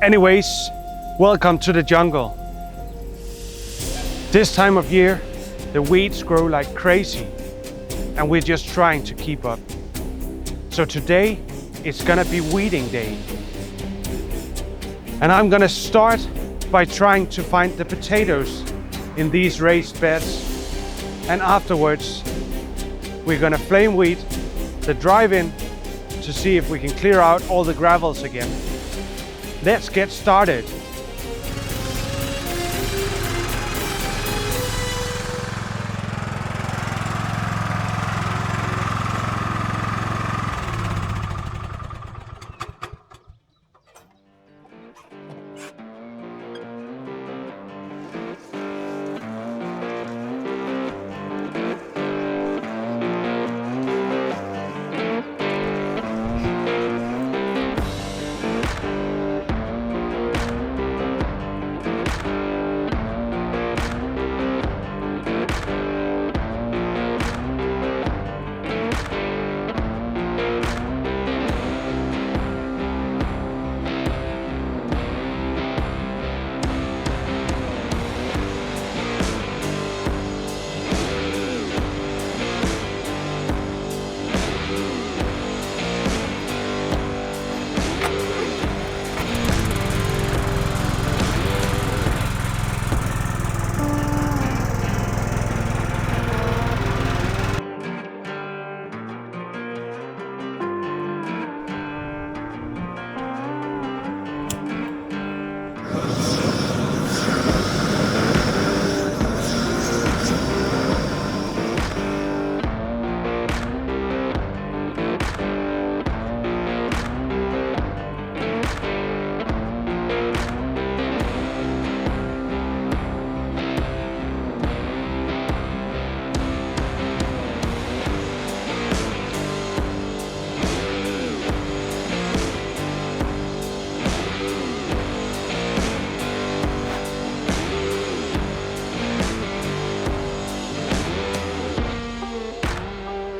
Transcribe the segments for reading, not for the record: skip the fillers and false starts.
Anyways, welcome to the jungle. This time of year, the weeds grow like crazy and we're just trying to keep up. So today, it's gonna be weeding day. And I'm gonna start by trying to find the potatoes in these raised beds. And afterwards, we're gonna flame weed the drive-in to see if we can clear out all the gravels again. Let's get started.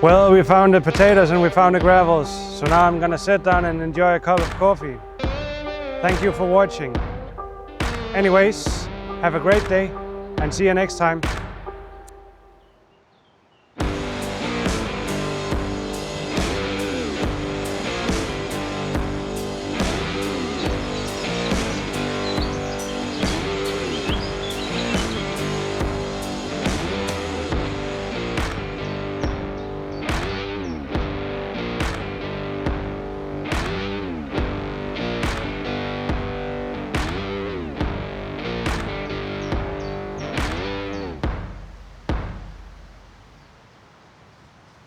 Well, we found the potatoes and we found the gravels. So now I'm gonna sit down and enjoy a cup of coffee. Thank you for watching. Anyways, have a great day and see you next time.